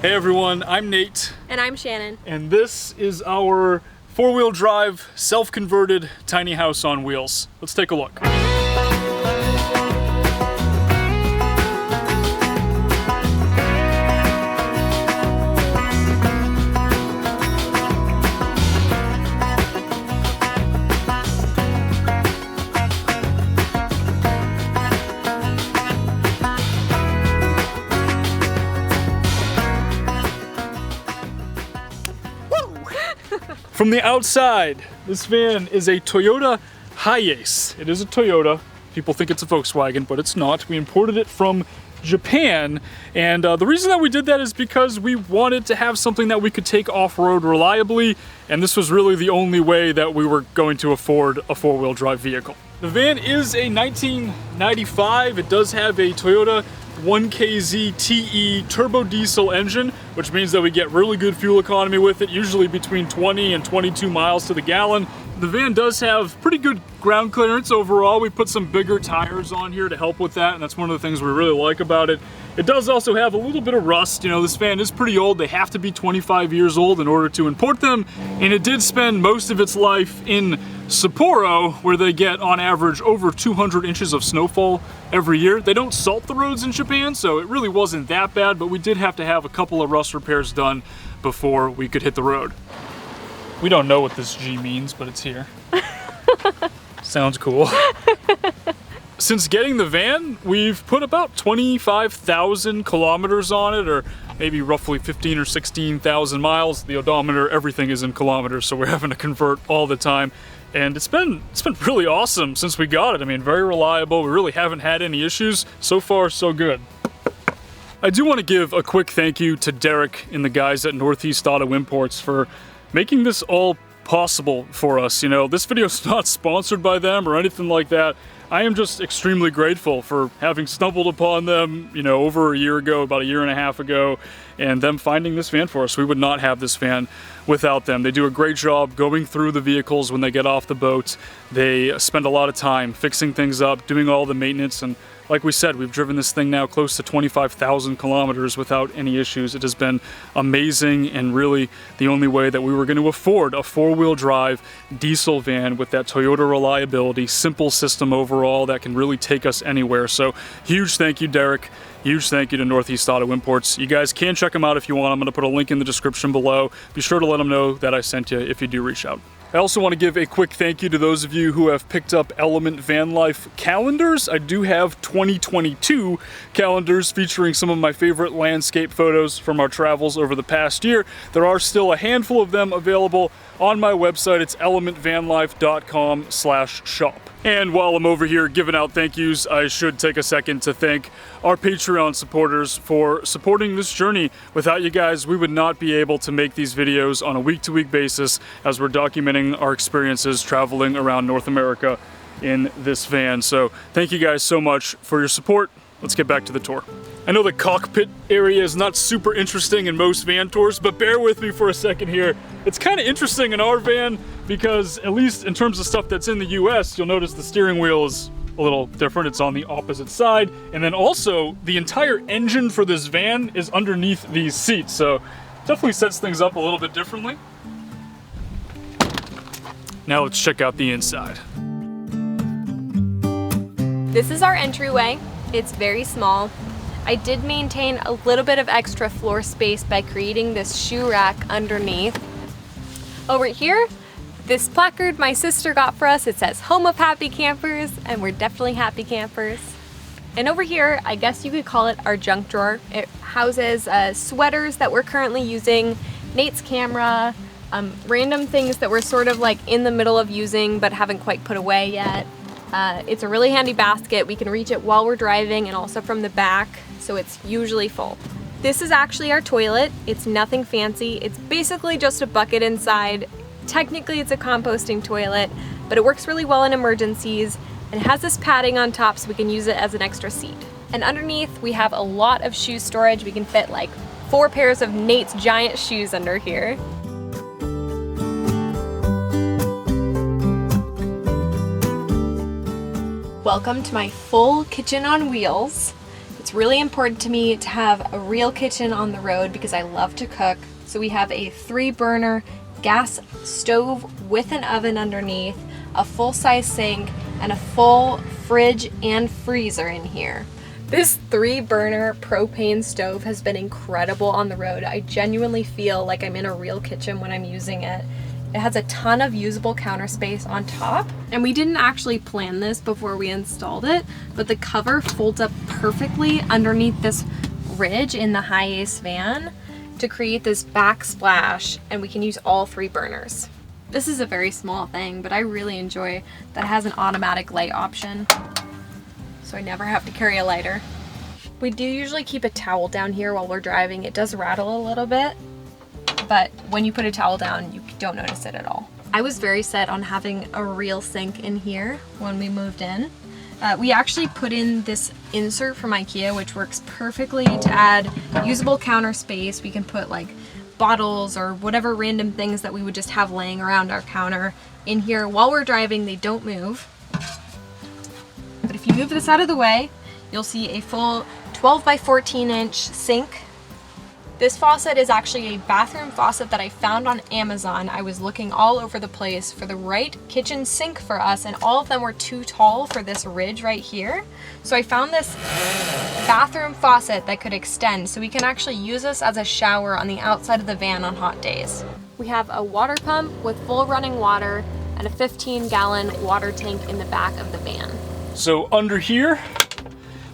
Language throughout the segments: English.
Hey everyone, I'm Nate. And I'm Shannon. And this is our four-wheel drive, self-converted tiny house on wheels. Let's take a look. From the outside, this van is a Toyota Hiace. It is a Toyota. People think it's a Volkswagen, but it's not. We imported it from Japan, and the reason that we did that is because we wanted to have something that we could take off-road reliably, and this was really the only way that we were going to afford a four-wheel drive vehicle. The van is a 1995. It does have a Toyota 1KZ TE turbo diesel engine, which means that we get really good fuel economy with it, usually between 20 and 22 miles to the gallon. The van does have pretty good ground clearance overall. We put some bigger tires on here to help with that, and that's one of the things we really like about it. It does also have a little bit of rust. You know, this van is pretty old. They have to be 25 years old in order to import them, and it did spend most of its life in Sapporo, where they get on average over 200 inches of snowfall every year. They don't salt the roads in Japan, so it really wasn't that bad, but we did have to have a couple of rust repairs done before we could hit the road. We don't know what this G means, but it's here. Sounds cool. Since getting the van, we've put about 25,000 kilometers on it, or maybe roughly 15 or 16,000 miles. The odometer, everything is in kilometers, so we're having to convert all the time. And it's been really awesome since we got it. I mean, very reliable. We really haven't had any issues. So far, so good. I do want to give a quick thank you to Derek and the guys at Northeast Auto Imports for making this all possible for us. You know, this video is not sponsored by them or anything like that. I am just extremely grateful for having stumbled upon them, you know, over a year ago, about a year and a half ago, and them finding this van for us. We would not have this van without them. They do a great job going through the vehicles when they get off the boat. They spend a lot of time fixing things up, doing all the maintenance, and like we said, we've driven this thing now close to 25,000 kilometers without any issues. It has been amazing, and really the only way that we were going to afford a four-wheel drive diesel van with that Toyota reliability, simple system overall that can really take us anywhere. So huge thank you, Derek. Huge thank you to Northeast Auto Imports. You guys can check them out if you want. I'm going to put a link in the description below. Be sure to let them know that I sent you if you do reach out. I also want to give a quick thank you to those of you who have picked up Element Van Life calendars. I do have 2022 calendars featuring some of my favorite landscape photos from our travels over the past year. There are still a handful of them available on my website. It's elementvanlife.com/shop. And while I'm over here giving out thank yous, I should take a second to thank our Patreon supporters for supporting this journey. Without you guys, we would not be able to make these videos on a week-to-week basis as we're documenting our experiences traveling around North America in this van. So thank you guys so much for your support. Let's get back to the tour. I know the cockpit area is not super interesting in most van tours, but bear with me for a second here. It's kind of interesting in our van because, at least in terms of stuff that's in the US, you'll notice the steering wheel is a little different. It's on the opposite side. And then also, the entire engine for this van is underneath these seats. So definitely sets things up a little bit differently. Now let's check out the inside. This is our entryway. It's very small. I did maintain a little bit of extra floor space by creating this shoe rack underneath. Over here, this placard my sister got for us, it says Home of Happy Campers, and we're definitely happy campers. And over here, I guess you could call it our junk drawer. It houses sweaters that we're currently using, Nate's camera, random things that we're sort of like in the middle of using but haven't quite put away yet. It's a really handy basket. We can reach it while we're driving and also from the back, so it's usually full. This is actually our toilet. It's nothing fancy. It's basically just a bucket inside. Technically it's a composting toilet, but it works really well in emergencies and has this padding on top so we can use it as an extra seat. And underneath we have a lot of shoe storage. We can fit like 4 pairs of Nate's giant shoes under here. Welcome to my full kitchen on wheels. It's really important to me to have a real kitchen on the road because I love to cook. So we have a 3-burner gas stove with an oven underneath, a full-size sink, and a full fridge and freezer in here. This 3-burner propane stove has been incredible on the road. I genuinely feel like I'm in a real kitchen when I'm using it. It has a ton of usable counter space on top. And we didn't actually plan this before we installed it, but the cover folds up perfectly underneath this ridge in the Hiace van to create this backsplash, and we can use all 3 burners. This is a very small thing, but I really enjoy that it has an automatic light option, so I never have to carry a lighter. We do usually keep a towel down here while we're driving. It does rattle a little bit, but when you put a towel down, you don't notice it at all. I was very set on having a real sink in here when we moved in. We actually put in this insert from IKEA, which works perfectly to add usable counter space. We can put like bottles or whatever random things that we would just have laying around our counter in here. While we're driving, they don't move. But if you move this out of the way, you'll see a full 12 by 14 inch sink. This faucet is actually a bathroom faucet that I found on Amazon. I was looking all over the place for the right kitchen sink for us, and all of them were too tall for this ridge right here. So I found this bathroom faucet that could extend, so we can actually use this as a shower on the outside of the van on hot days. We have a water pump with full running water and a 15-gallon water tank in the back of the van. So under here,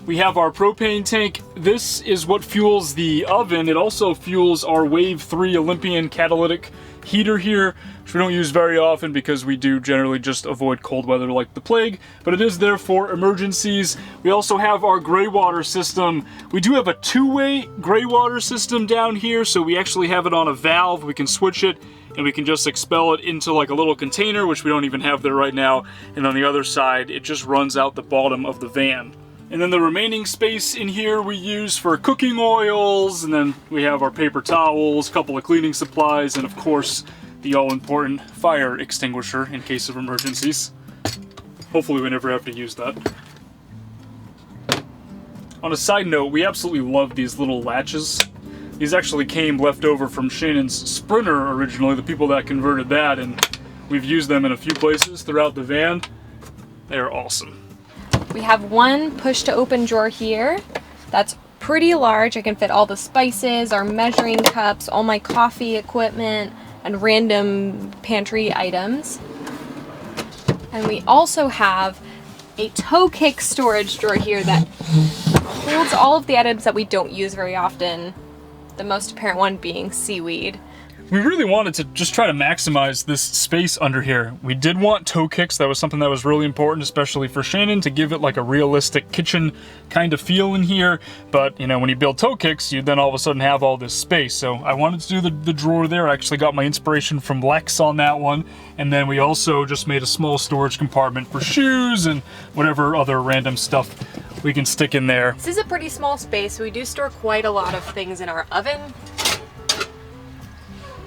we have our propane tank. This is what fuels the oven. It also fuels our Wave 3 Olympian catalytic heater here, which we don't use very often because we do generally just avoid cold weather like the plague, but it is there for emergencies. We also have our gray water system. We do have a 2-way gray water system down here, so we actually have it on a valve. We can switch it and we can just expel it into like a little container, which we don't even have there right now. And on the other side, it just runs out the bottom of the van. And then the remaining space in here we use for cooking oils, and then we have our paper towels, a couple of cleaning supplies, and of course the all-important fire extinguisher in case of emergencies. Hopefully we never have to use that. On a side note, we absolutely love these little latches. These actually came left over from Shannon's Sprinter originally, the people that converted that, and we've used them in a few places throughout the van. They are awesome. We have one push to open drawer here that's pretty large. I can fit all the spices, our measuring cups, all my coffee equipment, and random pantry items. And we also have a toe kick storage drawer here that holds all of the items that we don't use very often, the most apparent one being seaweed. We really wanted to just try to maximize this space under here. We did want toe kicks. That was something that was really important, especially for Shannon, to give it like a realistic kitchen kind of feel in here. But, you know, when you build toe kicks, you then all of a sudden have all this space. So I wanted to do the drawer there. I actually got my inspiration from Lex on that one. And then we also just made a small storage compartment for shoes and whatever other random stuff we can stick in there. This is a pretty small space, so we do store quite a lot of things in our oven.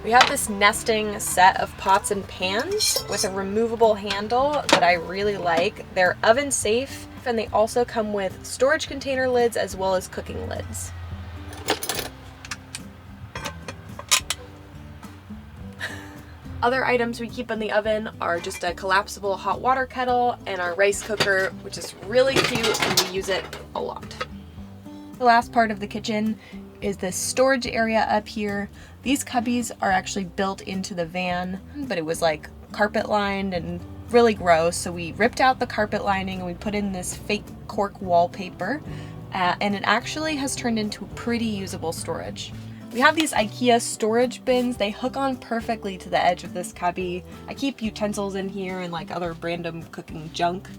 We have this nesting set of pots and pans with a removable handle that I really like. They're oven safe, and they also come with storage container lids as well as cooking lids. Other items we keep in the oven are just a collapsible hot water kettle and our rice cooker, which is really cute and we use it a lot. The last part of the kitchen is this storage area up here. These cubbies are actually built into the van, but it was like carpet lined and really gross, so we ripped out the carpet lining and we put in this fake cork wallpaper, and it actually has turned into pretty usable storage. We have these IKEA storage bins. They hook on perfectly to the edge of this cubby. I keep utensils in here and like other random cooking junk.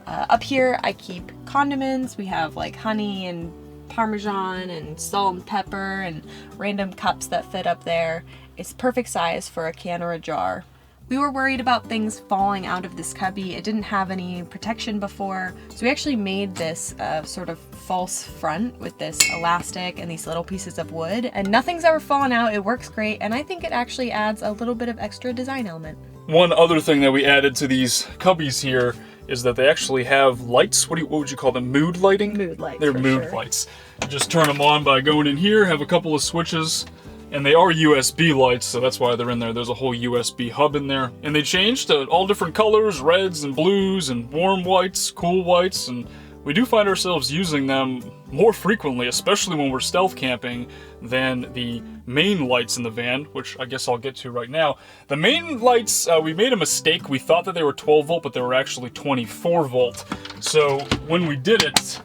Up here I keep condiments. We have like honey and Parmesan and salt and pepper and random cups that fit up there. It's perfect size for a can or a jar. We were worried about things falling out of this cubby. It didn't have any protection before, so we actually made this sort of false front with this elastic and these little pieces of wood, and nothing's ever fallen out. It works great, and I think it actually adds a little bit of extra design element. One other thing that we added to these cubbies here is that they actually have lights. What would you call them? Mood lighting? Mood lights. They're mood lights. You just turn them on by going in here, have a couple of switches, and they are USB lights, so that's why they're in there. There's a whole USB hub in there. And they change to all different colors, reds and blues and warm whites, cool whites, and we do find ourselves using them more frequently, especially when we're stealth camping, than the main lights in the van, which I guess I'll get to right now. The main lights, we made a mistake. We thought that they were 12 volt, but they were actually 24 volt. So when we did it,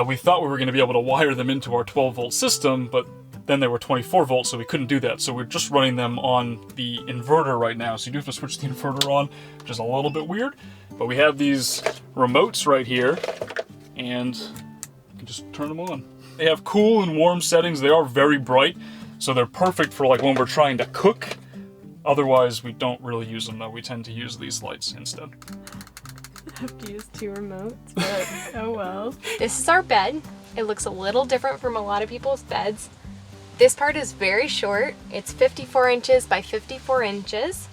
we thought we were gonna be able to wire them into our 12 volt system, but then they were 24 volts, so we couldn't do that. So we're just running them on the inverter right now. So you do have to switch the inverter on, which is a little bit weird. But we have these remotes right here, and you can just turn them on. They have cool and warm settings. They are very bright, so they're perfect for like when we're trying to cook. Otherwise, we don't really use them though. We tend to use these lights instead. I have to use 2 remotes, but oh well. This is our bed. It looks a little different from a lot of people's beds. This part is very short. It's 54 inches by 54 inches.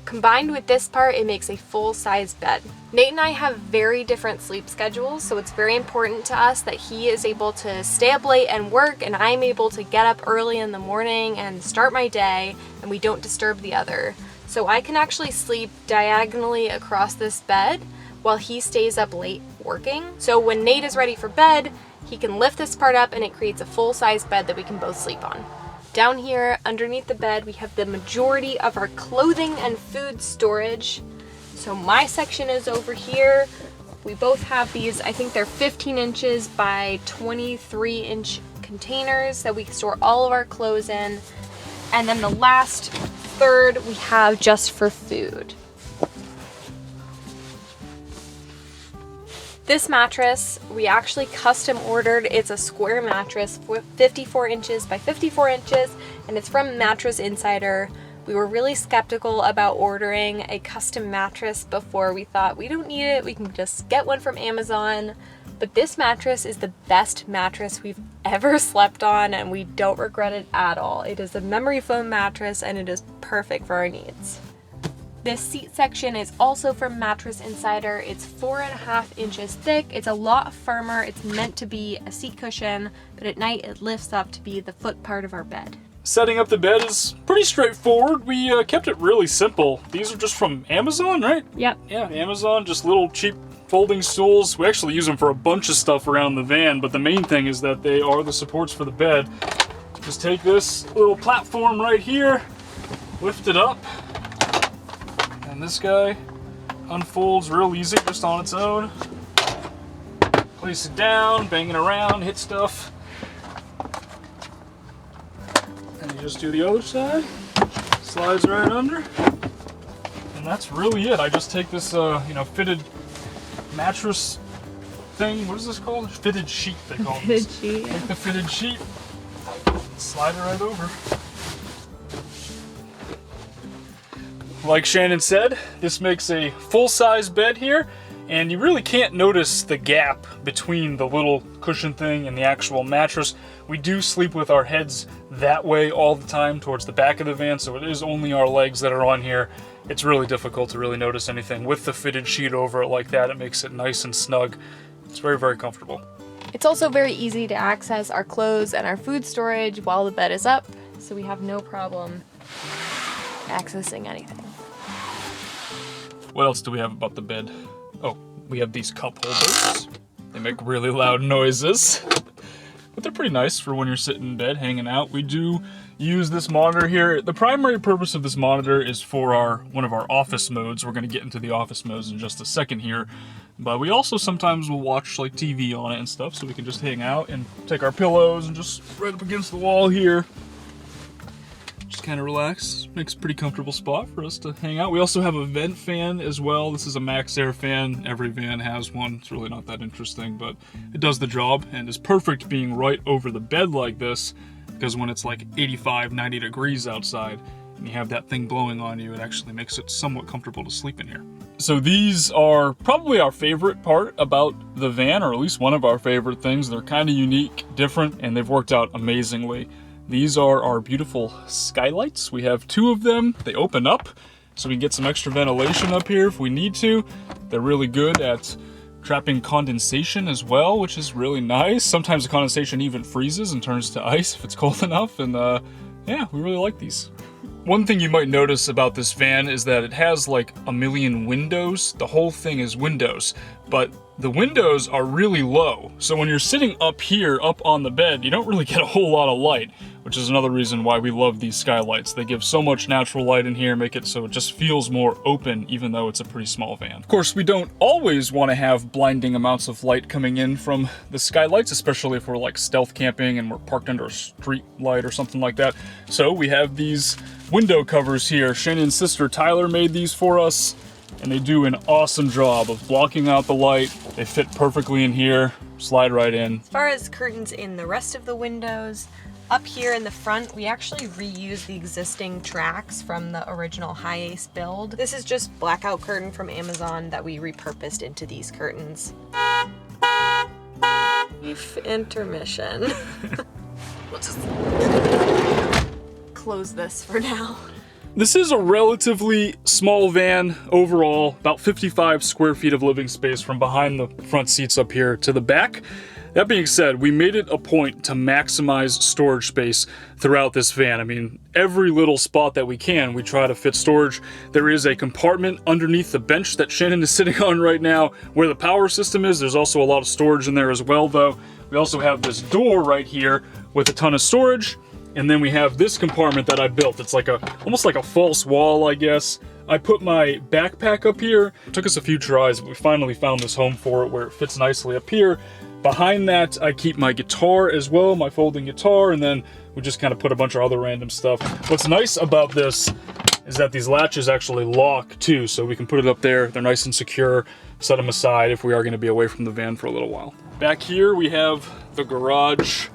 Combined with this part, it makes a full-size bed. Nate and I have very different sleep schedules, so it's very important to us that he is able to stay up late and work, and I'm able to get up early in the morning and start my day, and we don't disturb the other. So I can actually sleep diagonally across this bed while he stays up late working. So when Nate is ready for bed, he can lift this part up and it creates a full-size bed that we can both sleep on. Down here, underneath the bed, we have the majority of our clothing and food storage. So my section is over here. We both have these, I think they're 15 inches by 23 inch containers that we store all of our clothes in. And then the last third we have just for food. This mattress, we actually custom ordered. It's a square mattress, 54 inches by 54 inches, and it's from Mattress Insider. We were really skeptical about ordering a custom mattress before. We thought, we don't need it, we can just get one from Amazon. But this mattress is the best mattress we've ever slept on, and we don't regret it at all. It is a memory foam mattress, and it is perfect for our needs. This seat section is also from Mattress Insider. It's 4.5 inches thick. It's a lot firmer. It's meant to be a seat cushion, but at night it lifts up to be the foot part of our bed. Setting up the bed is pretty straightforward. We kept it really simple. These are just from Amazon, right? Yep. Yeah, Amazon, just little cheap folding stools. We actually use them for a bunch of stuff around the van, but the main thing is that they are the supports for the bed. Just take this little platform right here, lift it up, and this guy unfolds real easy just on its own. Place it down, bang it around, hit stuff. And you just do the other side, slides right under. And that's really it. I just take this, fitted mattress thing. What is this called? Fitted sheet, they call it. Fitted sheet. Take the fitted sheet, slide it right over. Like Shannon said, this makes a full-size bed here, and you really can't notice the gap between the little cushion thing and the actual mattress. We do sleep with our heads that way all the time towards the back of the van, so it is only our legs that are on here. It's really difficult to really notice anything. With the fitted sheet over it like that, it makes it nice and snug. It's very, very comfortable. It's also very easy to access our clothes and our food storage while the bed is up, so we have no problem accessing anything. What else do we have about the bed? Oh, we have these cup holders. They make really loud noises, but they're pretty nice for when you're sitting in bed, hanging out. We do use this monitor here. The primary purpose of this monitor is for one of our office modes. We're gonna get into the office modes in just a second here, but we also sometimes will watch like TV on it and stuff, so we can just hang out and take our pillows and just right up against the wall here. Just kind of relax. Makes a pretty comfortable spot for us to hang out. We also have a vent fan as well. This is a max air fan. Every van has one. It's really not that interesting, but it does the job and is perfect being right over the bed like this, because when it's like 85, 90 degrees outside and you have that thing blowing on you, it actually makes it somewhat comfortable to sleep in here. So these are probably our favorite part about the van, or at least one of our favorite things. They're kind of unique, different, and they've worked out amazingly. These are our beautiful skylights. We have 2 of them. They open up, so we can get some extra ventilation up here if we need to. They're really good at trapping condensation as well, which is really nice. Sometimes the condensation even freezes and turns to ice if it's cold enough, and yeah, we really like these. One thing you might notice about this van is that it has like a million windows. The whole thing is windows, but the windows are really low. So when you're sitting up here, up on the bed, you don't really get a whole lot of light, which is another reason why we love these skylights. They give so much natural light in here, make it so it just feels more open, even though it's a pretty small van. Of course, we don't always want to have blinding amounts of light coming in from the skylights, especially if we're like stealth camping and we're parked under a street light or something like that. So we have these window covers here. Shannon's sister Tyler made these for us, and they do an awesome job of blocking out the light. They fit perfectly in here, slide right in. As far as curtains in the rest of the windows, up here in the front, we actually reuse the existing tracks from the original Hiace build. This is just blackout curtain from Amazon that we repurposed into these curtains. Brief intermission. We'll just close this for now. This is a relatively small van overall, about 55 square feet of living space from behind the front seats up here to the back. That being said, we made it a point to maximize storage space throughout this van. I mean, every little spot that we can, we try to fit storage. There is a compartment underneath the bench that Shannon is sitting on right now where the power system is. There's also a lot of storage in there as well, though. We also have this door right here with a ton of storage. And then we have this compartment that I built. It's like almost like a false wall, I guess. I put my backpack up here. It took us a few tries, but we finally found this home for it where it fits nicely up here. Behind that, I keep my guitar as well, my folding guitar, and then we just kind of put a bunch of other random stuff. What's nice about this is that these latches actually lock too, so we can put it up there. They're nice and secure. Set them aside if we are going to be away from the van for a little while. Back here, we have the garage.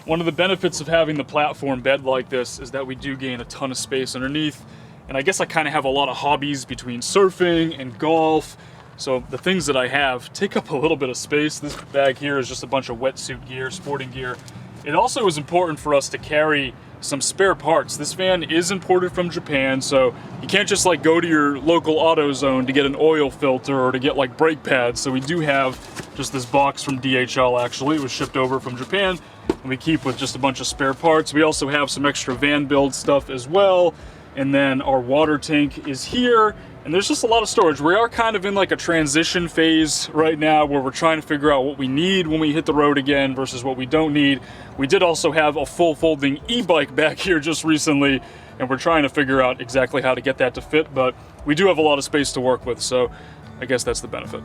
One of the benefits of having the platform bed like this is that we do gain a ton of space underneath. And I guess I kind of have a lot of hobbies between surfing and golf. So the things that I have take up a little bit of space. This bag here is just a bunch of wetsuit gear, sporting gear. It also is important for us to carry some spare parts. This van is imported from Japan, so you can't just like go to your local AutoZone to get an oil filter or to get like brake pads. So we do have just this box from DHL actually. It was shipped over from Japan. And we keep with just a bunch of spare parts. We also have some extra van build stuff as well. And then our water tank is here. And there's just a lot of storage. We are kind of in like a transition phase right now where we're trying to figure out what we need when we hit the road again versus what we don't need. We did also have a full folding e-bike back here just recently, and we're trying to figure out exactly how to get that to fit, but we do have a lot of space to work with, so I guess that's the benefit.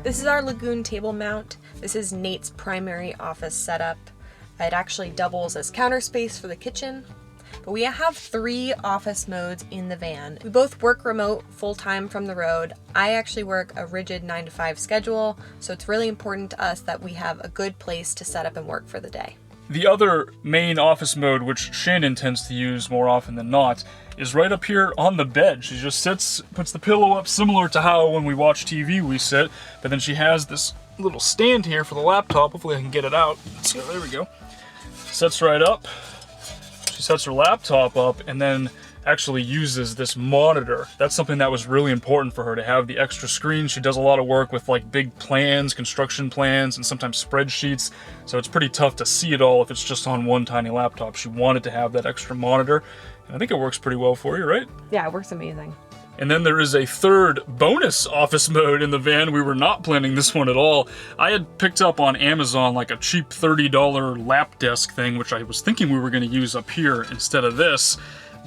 This is our Lagoon table mount. This is Nate's primary office setup. It actually doubles as counter space for the kitchen. But we have 3 office modes in the van. We both work remote full-time from the road. I actually work a rigid 9-to-5 schedule, so it's really important to us that we have a good place to set up and work for the day. The other main office mode, which Shannon tends to use more often than not, is right up here on the bed. She just sits, puts the pillow up, similar to how when we watch TV we sit, but then she has this little stand here for the laptop. Hopefully I can get it out. So there we go. Sets right up. She sets her laptop up and then actually uses this monitor. That's something that was really important for her, to have the extra screen. She does a lot of work with like big plans, construction plans, and sometimes spreadsheets. So it's pretty tough to see it all if it's just on one tiny laptop. She wanted to have that extra monitor. And I think it works pretty well for you, right? Yeah, it works amazing. And then there is a third bonus office mode in the van. We were not planning this one at all. I had picked up on Amazon like a cheap $30 lap desk thing, which I was thinking we were going to use up here instead of this.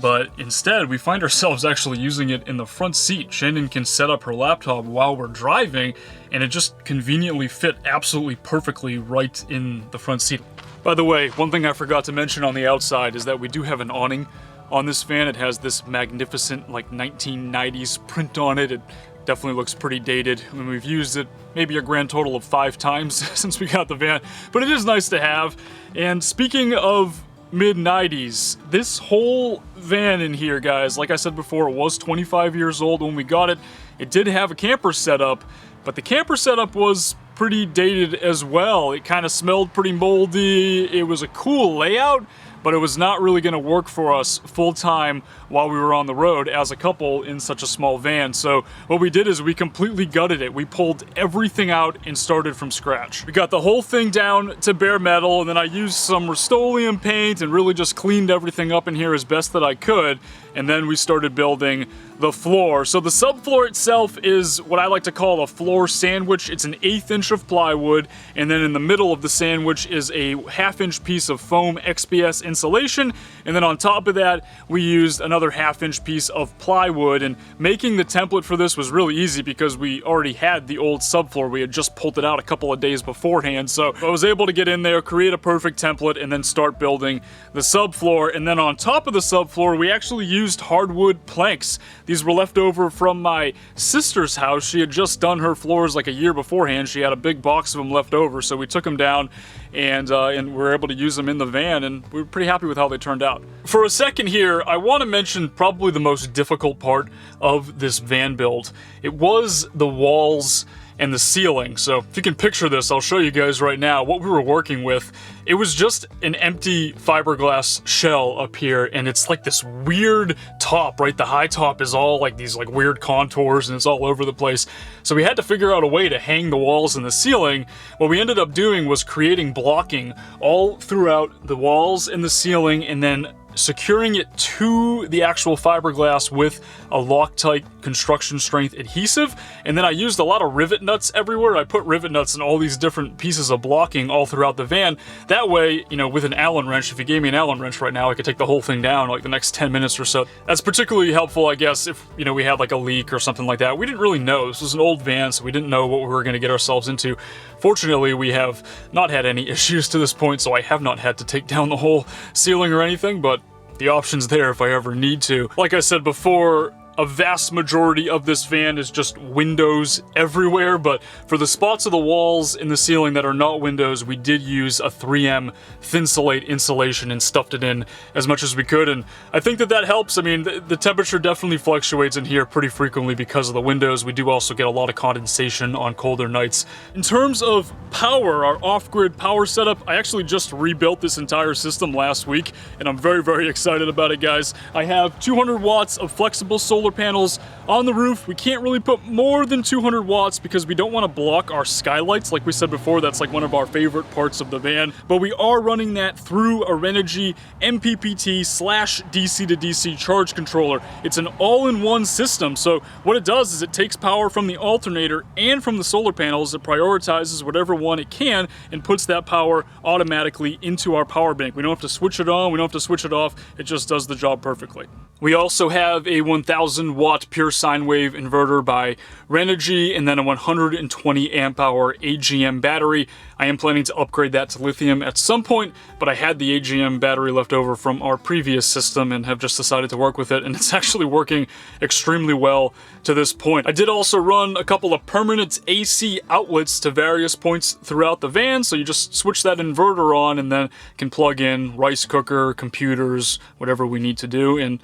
But instead, we find ourselves actually using it in the front seat. Shannon can set up her laptop while we're driving, and it just conveniently fit absolutely perfectly right in the front seat. By the way, one thing I forgot to mention on the outside is that we do have an awning on this van. It has this magnificent like 1990s print on it. It definitely looks pretty dated. I mean, we've used it maybe a grand total of 5 times since we got the van, but it is nice to have. And speaking of mid-90s, this whole van in here, guys, like I said before, it was 25 years old when we got it. It did have a camper setup, but the camper setup was pretty dated as well. It kind of smelled pretty moldy. It was a cool layout, but it was not really going to work for us full time while we were on the road as a couple in such a small van. So what we did is we completely gutted it. We pulled everything out and started from scratch. We got the whole thing down to bare metal, and then I used some Rust-Oleum paint and really just cleaned everything up in here as best that I could. And then we started building the floor. So the subfloor itself is what I like to call a floor sandwich. It's an 1/8 inch of plywood, and then in the middle of the sandwich is a 1/2 inch piece of foam XPS insulation, and then on top of that we used another 1/2 inch piece of plywood. And making the template for this was really easy because we already had the old subfloor. We had just pulled it out a couple of days beforehand, so I was able to get in there, create a perfect template, and then start building the subfloor. And then on top of the subfloor we actually used hardwood planks. These were left over from my sister's house. She had just done her floors like a year beforehand. She had a big box of them left over, so we took them down and we were able to use them in the van, and we were pretty happy with how they turned out. For a second here, I want to mention probably the most difficult part of this van build. It was the walls and the ceiling. So if you can picture this, I'll show you guys right now what we were working with. It was just an empty fiberglass shell up here, and it's like this weird top, right? The high top is all like these like weird contours, and it's all over the place. So we had to figure out a way to hang the walls and the ceiling. What we ended up doing was creating blocking all throughout the walls and the ceiling, and then securing it to the actual fiberglass with a Loctite construction strength adhesive. And then I used a lot of rivet nuts everywhere. I put rivet nuts in all these different pieces of blocking all throughout the van. That way, you know, with an Allen wrench, if you gave me an Allen wrench right now, I could take the whole thing down like the next 10 minutes or so. That's particularly helpful, I guess, if, you know, we had like a leak or something like that. We didn't really know. This was an old van, so we didn't know what we were going to get ourselves into. Fortunately, we have not had any issues to this point, so I have not had to take down the whole ceiling or anything, but the option's there if I ever need to. Like I said before, a vast majority of this van is just windows everywhere, but for the spots of the walls in the ceiling that are not windows, we did use a 3M Thinsulate insulation and stuffed it in as much as we could, and I think that that helps. I mean, the temperature definitely fluctuates in here pretty frequently because of the windows. We do also get a lot of condensation on colder nights. In terms of power, our off-grid power setup, I actually just rebuilt this entire system last week, and I'm very, very excited about it, guys. I have 200 watts of flexible solar panels on the roof. We can't really put more than 200 watts because we don't want to block our skylights. Like we said before, that's like one of our favorite parts of the van, but we are running that through a Renogy MPPT/DC to DC charge controller. It's an all-in-one system, so what it does is it takes power from the alternator and from the solar panels. It prioritizes whatever one it can and puts that power automatically into our power bank. We don't have to switch it on, we don't have to switch it off, it just does the job perfectly. We also have a 1000 watt pure sine wave inverter by Renogy, and then a 120 amp hour AGM battery. I am planning to upgrade that to lithium at some point, but I had the AGM battery left over from our previous system and have just decided to work with it, and it's actually working extremely well to this point. I did also run a couple of permanent AC outlets to various points throughout the van, so you just switch that inverter on and then can plug in rice cooker, computers, whatever we need to do. And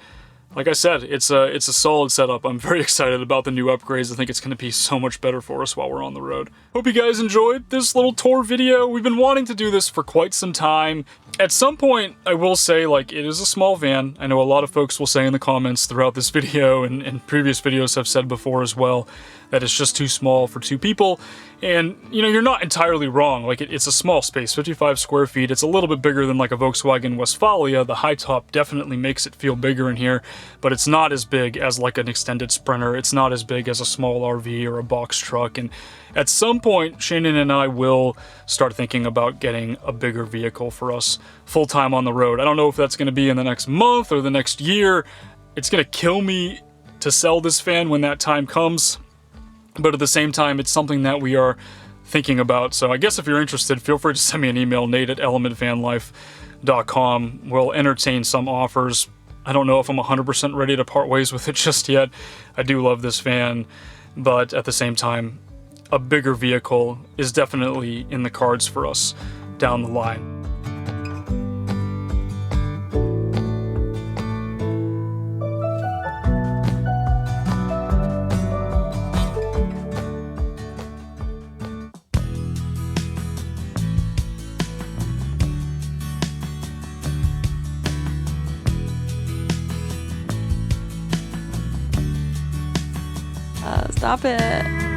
like I said, it's a solid setup. I'm very excited about the new upgrades. I think it's going to be so much better for us while we're on the road. Hope you guys enjoyed this little tour video. We've been wanting to do this for quite some time. At some point, I will say, like, it is a small van. I know a lot of folks will say in the comments throughout this video, and previous videos have said before as well, that it's just too small for two people. And, you know, you're not entirely wrong. Like, it's a small space, 55 square feet. It's a little bit bigger than like a Volkswagen Westfalia. The high top definitely makes it feel bigger in here, but it's not as big as like an extended Sprinter. It's not as big as a small RV or a box truck. And at some point, Shannon and I will start thinking about getting a bigger vehicle for us full-time on the road. I don't know if that's going to be in the next month or the next year. It's going to kill me to sell this van when that time comes, but at the same time, it's something that we are thinking about. So I guess if you're interested, feel free to send me an email, nate@elementvanlife.com. We'll entertain some offers. I don't know if I'm 100% ready to part ways with it just yet. I do love this van, but at the same time, a bigger vehicle is definitely in the cards for us down the line. Stop it.